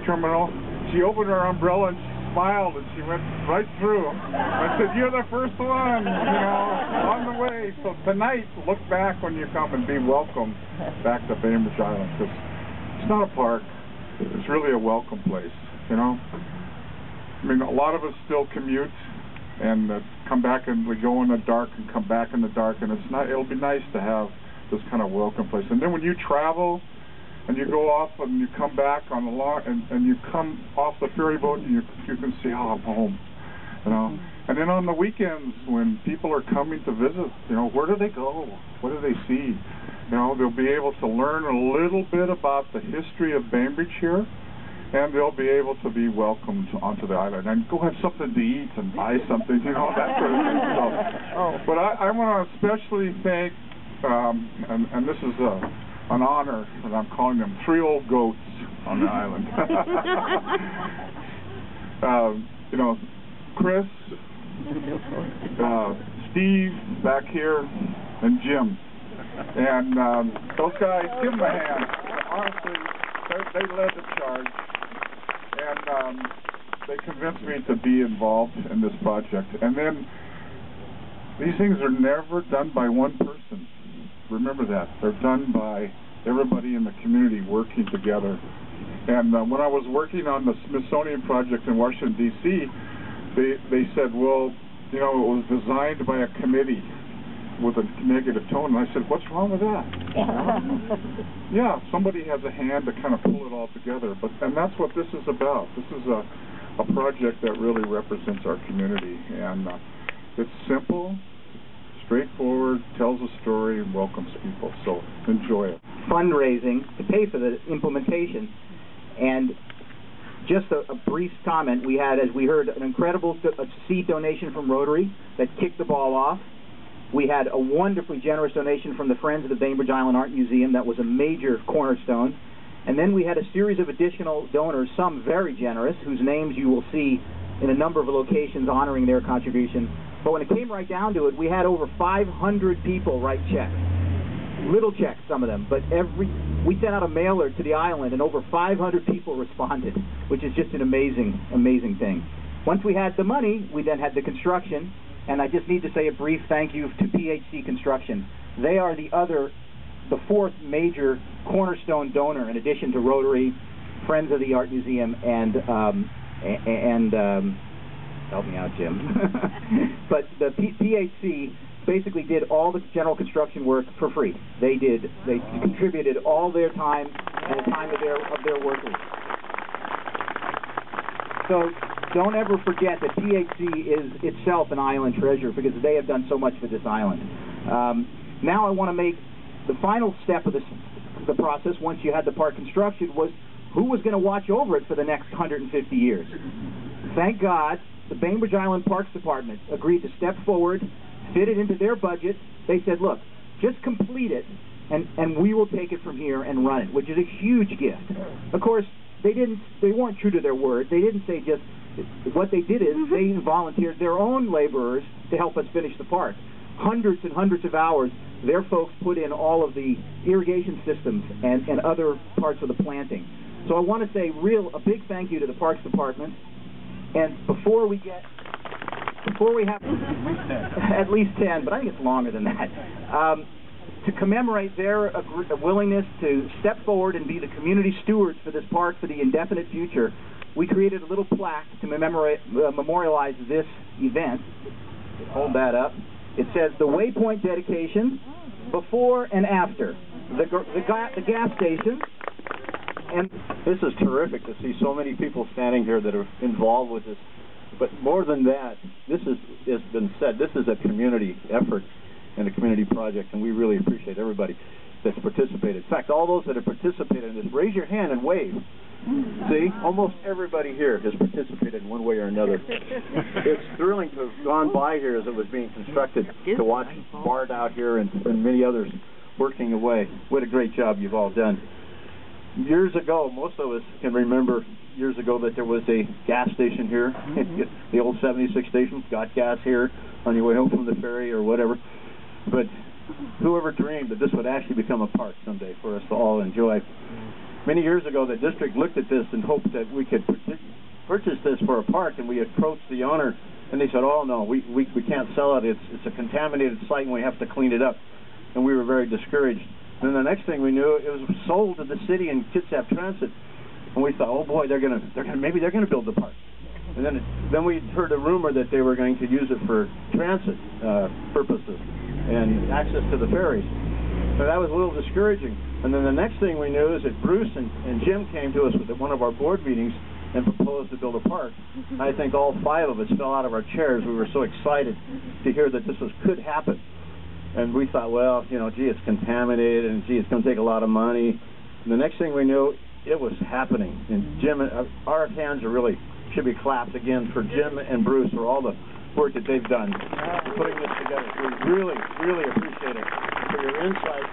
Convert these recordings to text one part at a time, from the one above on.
ferry terminal. She opened her umbrella and she smiled and she went right through. I said, "You're the first one, on the way." So tonight, look back when you come and be welcomed back to Bainbridge Island, because it's not a park. It's really a welcome place, I mean, a lot of us still commute and come back, and we go in the dark and come back in the dark, and it'll be nice to have this kind of welcome place. And then when you travel and you go off and you come back on the lawn and you come off the ferry boat and you can see, oh, I'm home, And then on the weekends when people are coming to visit, where do they go? What do they see? They'll be able to learn a little bit about the history of Bainbridge here, and they'll be able to be welcomed onto the island and go have something to eat and buy something, that sort of thing. So, but I want to especially thank, and this is an honor, and I'm calling them 3 old goats on the island. Chris, Steve back here, and Jim. And those guys, give them a hand. Honestly, they led the charge. And they convinced me to be involved in this project. And then, these things are never done by one person. Remember that. They're done by everybody in the community working together. And when I was working on the Smithsonian project in Washington, D.C., they said, well, it was designed by a committee with a negative tone. And I said, what's wrong with that? Yeah, somebody has a hand to kind of pull it all together. And that's what this is about. This is a project that really represents our community. And it's simple, straightforward, tells a story, and welcomes people. So enjoy it. Fundraising to pay for the implementation. And just a brief comment, we had, as we heard, an incredible seed donation from Rotary that kicked the ball off. We had a wonderfully generous donation from the Friends of the Bainbridge Island Art Museum. That was a major cornerstone. And then we had a series of additional donors, some very generous, whose names you will see in a number of locations honoring their contribution. But when it came right down to it, we had over 500 people write checks. Little checks, some of them, but we sent out a mailer to the island, and over 500 people responded, which is just an amazing, amazing thing. Once we had the money, we then had the construction, and I just need to say a brief thank you to PHC Construction. They are the 4th major cornerstone donor, in addition to Rotary, Friends of the Art Museum, and help me out, Jim. But the PHC basically did all the general construction work for free. They contributed all their time and the time of their workers. So don't ever forget that PHC is itself an island treasure, because they have done so much for this island. Now I want to make the final step of the process, once you had the park construction, was who was going to watch over it for the next 150 years. Thank God the Bainbridge Island Parks Department agreed to step forward, fit it into their budget. They said, look, just complete it, and we will take it from here and run it, which is a huge gift. Of course, they weren't true to their word. They didn't say just, what they did is they volunteered their own laborers to help us finish the park. Hundreds and hundreds of hours, their folks put in all of the irrigation systems and other parts of the planting. So I want to say a big thank you to the Parks Department. And before we have at least 10, but I think it's longer than that, to commemorate their willingness to step forward and be the community stewards for this park for the indefinite future, we created a little plaque to memorialize this event. Hold that up. It says the Waypoint dedication, before and after, the gas station. And this is terrific to see so many people standing here that are involved with this. But more than that, this has been said, this is a community effort and a community project, and we really appreciate everybody that's participated. In fact, all those that have participated in this, raise your hand and wave. See, almost everybody here has participated in one way or another. It's thrilling to have gone by here as it was being constructed, to watch Bart out here and many others working away. What a great job you've all done. Years ago, most of us can remember years ago that there was a gas station here. The old 76 station, got gas here on your way home from the ferry or whatever. But whoever dreamed that this would actually become a park someday for us to all enjoy. many years ago, the district looked at this and hoped that we could purchase this for a park, and we approached the owner, and they said, oh, no, we can't sell it. It's a contaminated site, and we have to clean it up. And we were very discouraged. And the next thing we knew, it was sold to the city and Kitsap Transit. And we thought, oh, boy, maybe they're gonna build the park. And then we heard a rumor that they were going to use it for transit purposes and access to the ferries. So that was a little discouraging. And then the next thing we knew is that Bruce and Jim came to us at one of our board meetings and proposed to build a park. I think all 5 of us fell out of our chairs. We were so excited to hear that this could happen. And we thought, well, you know, gee, it's contaminated, and gee, it's going to take a lot of money. And the next thing we knew, it was happening. And Jim, our hands should be clapped again for Jim and Bruce for all the work that they've done putting this together. We really, really appreciate it for your insight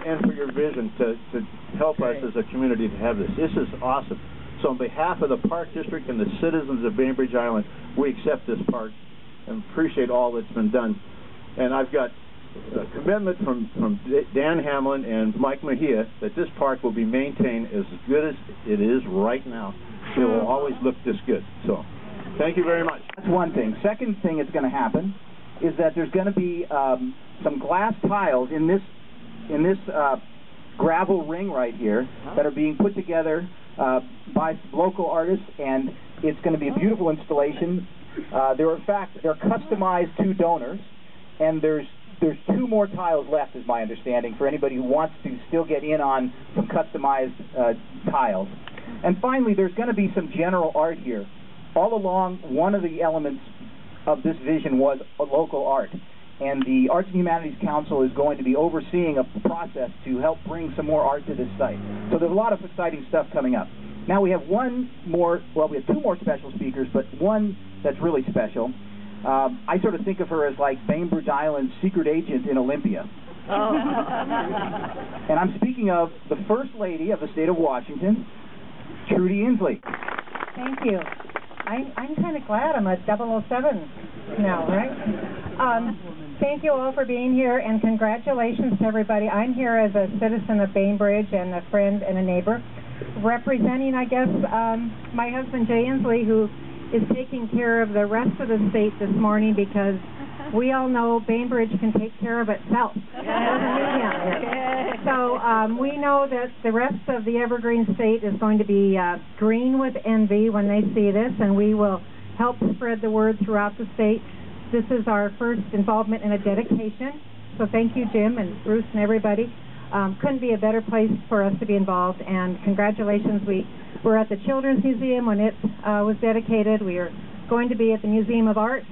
and for your vision to help us as a community to have this. This is awesome. So on behalf of the Park District and the citizens of Bainbridge Island, we accept this park and appreciate all that's been done. And I've got a commitment from Dan Hamlin and Mike Mejia that this park will be maintained as good as it is right now. It will always look this good. So, thank you very much. That's one thing. Second thing that's going to happen is that there's going to be some glass tiles in this gravel ring right here that are being put together by local artists, and it's going to be a beautiful installation. They're customized to donors, and there's 2 more tiles left, is my understanding, for anybody who wants to still get in on some customized tiles. And finally, there's going to be some general art here. All along, one of the elements of this vision was local art. And the Arts and Humanities Council is going to be overseeing a process to help bring some more art to this site. So there's a lot of exciting stuff coming up. Now we have we have 2 more special speakers, but one that's really special. I sort of think of her as like Bainbridge Island's secret agent in Olympia. Oh. And I'm speaking of the First Lady of the state of Washington, Trudy Inslee. Thank you. I'm kind of glad I'm a 007 now, right? Thank you all for being here, and congratulations to everybody. I'm here as a citizen of Bainbridge and a friend and a neighbor, representing, I guess, my husband Jay Inslee, who is taking care of the rest of the state this morning, because we all know Bainbridge can take care of itself. So we know that the rest of the Evergreen State is going to be green with envy when they see this, and we will help spread the word throughout the state. This is our first involvement in a dedication, so thank you, Jim and Bruce and everybody. Couldn't be a better place for us to be involved, and congratulations. We were at the Children's Museum when it was dedicated. We are going to be at the Museum of Art